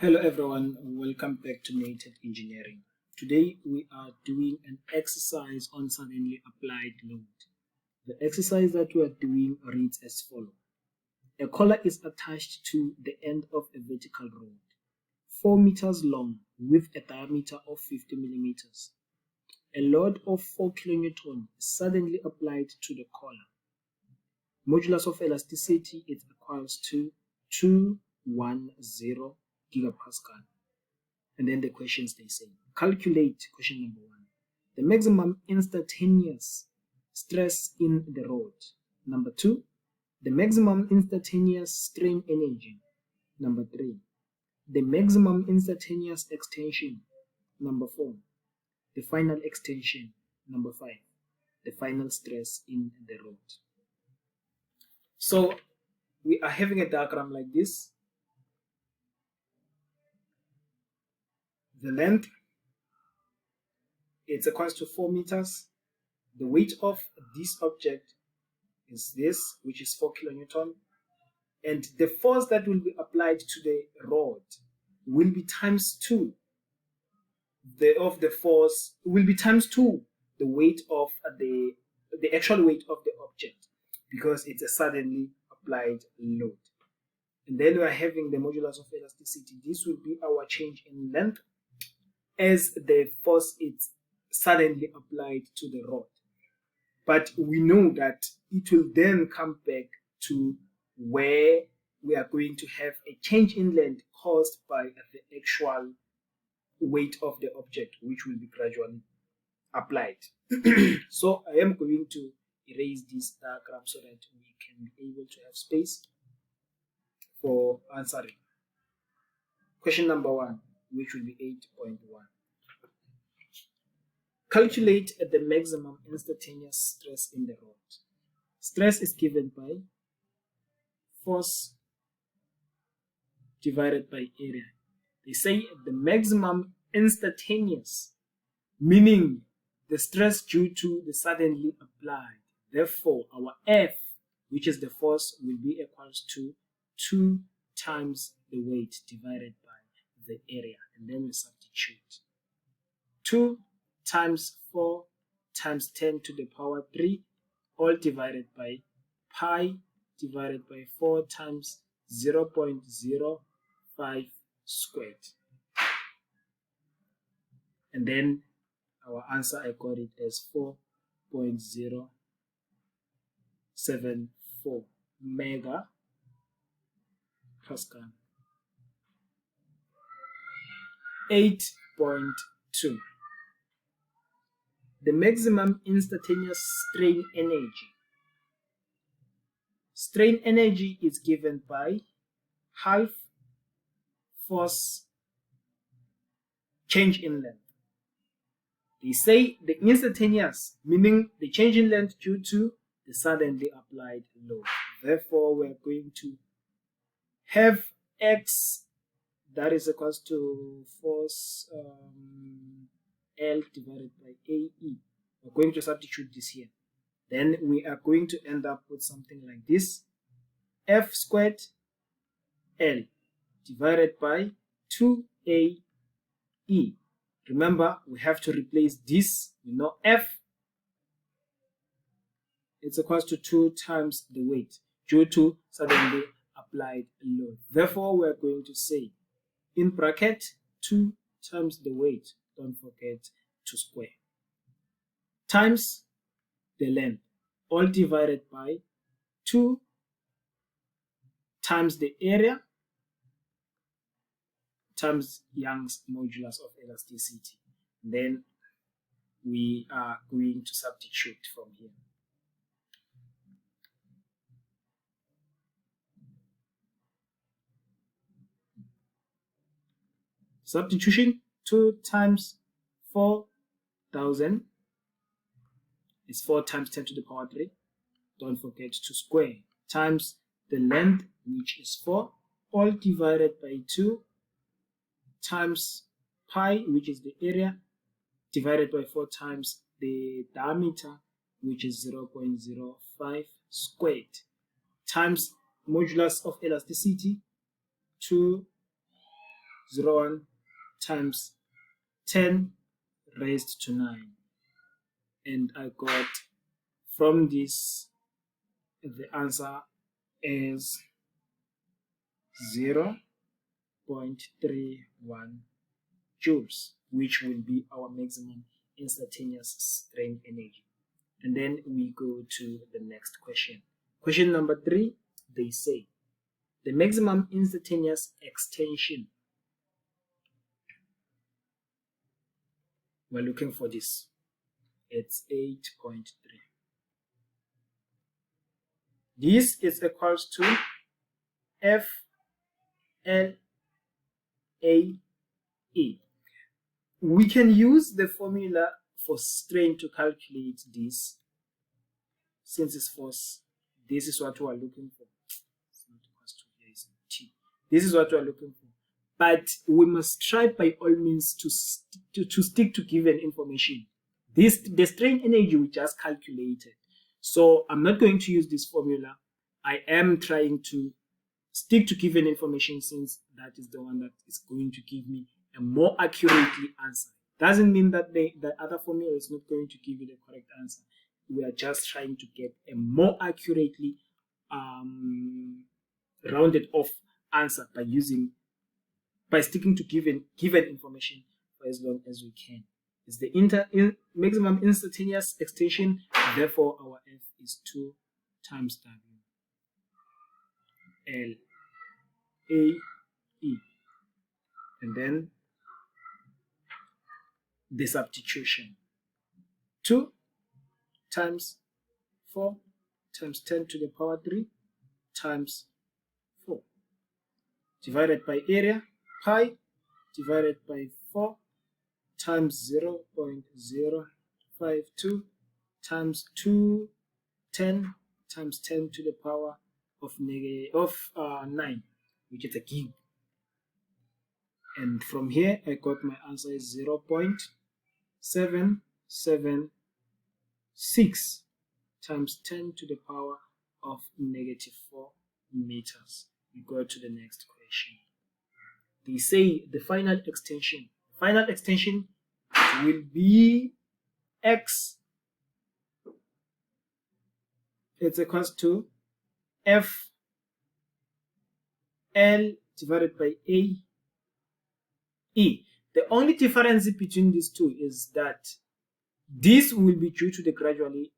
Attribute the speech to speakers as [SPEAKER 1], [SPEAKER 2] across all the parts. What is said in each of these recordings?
[SPEAKER 1] Hello everyone, welcome back to Native Engineering. Today we are doing an exercise on suddenly applied load. The exercise that we are doing reads as follows. A collar is attached to the end of a vertical rod, 4 meters long with a diameter of 50 millimeters. A load of 4 kilonewton is suddenly applied to the collar. Modulus of elasticity is equals to 210 gigapascal. And then the questions they say. Calculate question number 1. The maximum instantaneous stress in the rod. Number 2. The maximum instantaneous strain energy. Number 3. The maximum instantaneous extension. Number 4. The final extension. Number 5. The final stress in the rod. So we are having a diagram like this. The length, it's equals to 4 meters. The weight of this object is this, which is 4 kilonewton. And the force that will be applied to the rod will be times 2. The force will be times 2 the weight of the actual weight of the object, because it's a suddenly applied load. And then we are having the modulus of elasticity. This will be our change in length as the force is suddenly applied to the rod. But we know that it will then come back to where we are going to have a change in length caused by the actual weight of the object, which will be gradually applied. So I am going to erase this diagram so that we can be able to have space for answering. Question number 1, which will be 8.1. Calculate the maximum instantaneous stress in the rod. Stress is given by force divided by area. They say the maximum instantaneous, meaning the stress due to the suddenly applied. Therefore, our F, which is the force, will be equals to 2 times the weight divided by the area. And then we substitute. 2 times 4 times 10 to the power 3, all divided by pi divided by 4 times 0.05 squared. And then our answer, I got it as 4.074 mega Pascal. 8.2. The maximum instantaneous strain energy. Strain energy is given by half force change in length. They say the instantaneous, meaning the change in length due to the suddenly applied load. Therefore, we're going to have X that is equals to force L divided by AE. We're going to substitute this here. Then we are going to end up with something like this. F squared L divided by 2AE. Remember, we have to replace this. We know F, it's equals to 2 times the weight due to suddenly applied load. Therefore, we're going to say in bracket 2 times the weight, don't forget to square, times the length, all divided by 2 times the area times Young's modulus of elasticity. Then we are going to substitute from here. Substitution, 2 times 4,000 is 4 times 10 to the power 3. Don't forget to square, times the length, which is 4, all divided by 2 times pi, which is the area, divided by 4 times the diameter, which is 0.05 squared, times modulus of elasticity, 2 0.01 times 10 raised to 9. And I got from this the answer is 0.31 joules, which will be our maximum instantaneous strain energy. And then we go to the next question. Question number 3, they say the maximum instantaneous extension. We're looking for this. It's 8.3. This is equals to FLAE. We can use the formula for strain to calculate this. Since it's force, this is what we are looking for. It's not equals to, here is T. This is what we are looking for. But we must try by all means to stick to given information. The strain energy we just calculated. So I'm not going to use this formula. I am trying to stick to given information, since that is the one that is going to give me a more accurately answer. Doesn't mean that the other formula is not going to give you the correct answer. We are just trying to get a more accurately rounded off answer by sticking to given information for as long as we can. It's the maximum instantaneous extension. Therefore, our F is 2 times W L A E, and then the substitution. 2 times 4 times 10 to the power 3 times 4 divided by area, pi divided by 4 times 0.052 times 210 times 10 to the power of 9, which is a gig. And from here I got my answer is 0.776 times 10 to the power of -4 meters. We go to the next question. They say the final extension. Final extension will be x. It's equals to F L divided by A E. The only difference between these two is that this will be due to the gradually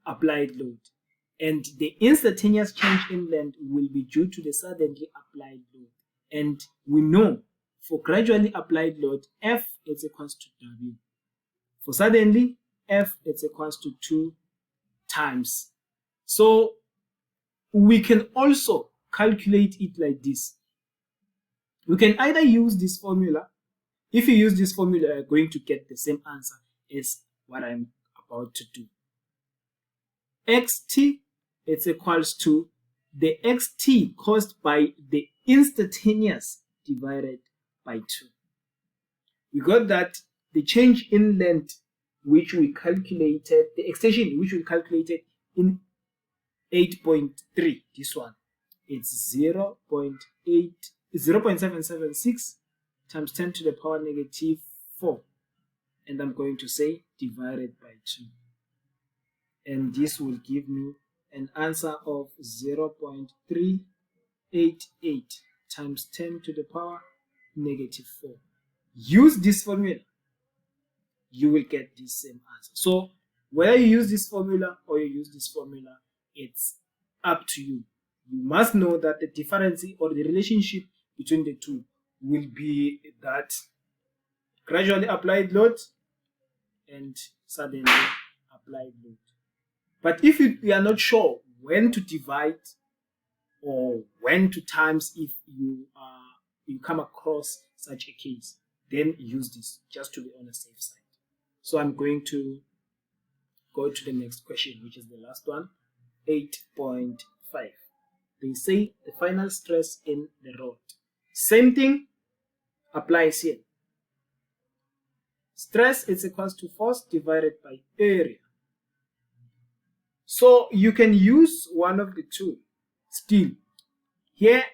[SPEAKER 1] applied load, and the instantaneous change in length will be due to the suddenly applied load. And we know for gradually applied load, F is equals to W. For suddenly, F is equals to 2 times. So we can also calculate it like this. We can either use this formula. If you use this formula, you're going to get the same answer as what I'm about to do. Xt is equals to the xt caused by the instantaneous divided by 2. We got that the change in length which we calculated, the extension which we calculated in 8.3, this one, it's 0.776 times 10 to the power -4, and I'm going to say divided by 2, and this will give me an answer of 0.388 times 10 to the power -4. Use this formula, you will get the same answer. So whether you use this formula or you use this formula, it's up to you. You must know that the difference or the relationship between the two will be that gradually applied load and suddenly applied load. But if you are not sure when to divide or when to times, if you come across such a case, then use this just to be on the safe side. So I'm going to go to the next question, which is the last one, 8.5. They say the final stress in the rod. Same thing applies here. Stress is equals to force divided by area. So you can use one of the two. Still, here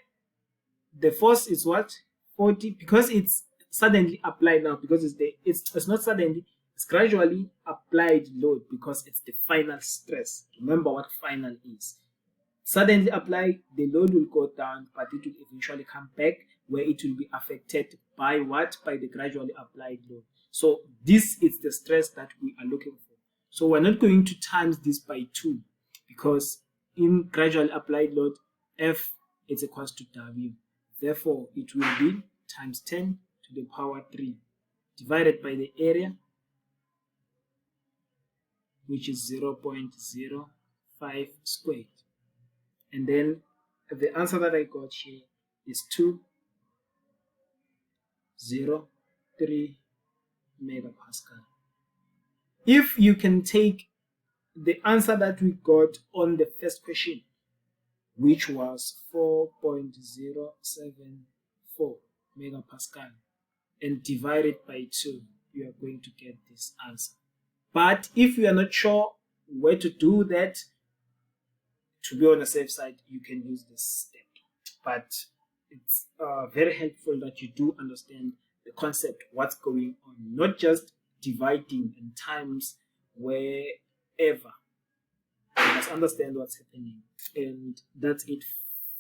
[SPEAKER 1] the force is what? 40, because it's suddenly applied now, because it's not suddenly, it's gradually applied load, because it's the final stress. Remember what final is. Suddenly apply, the load will go down, but it will eventually come back, where it will be affected by what? By the gradually applied load. So this is the stress that we are looking for. So we're not going to times this by 2, because in gradually applied load, F is equals to W. Therefore, it will be times 10 to the power 3 divided by the area, which is 0.05 squared. And then the answer that I got here is 203 megapascal. If you can take the answer that we got on the first question, which was 4.074 megapascal, and divide it by 2, you are going to get this answer. But if you are not sure where to do that, to be on the safe side, you can use this step. But it's very helpful that you do understand the concept, what's going on, not just dividing and times wherever. You must understand what's happening. And that's it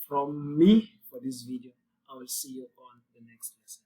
[SPEAKER 1] from me for this video. I will see you on the next lesson.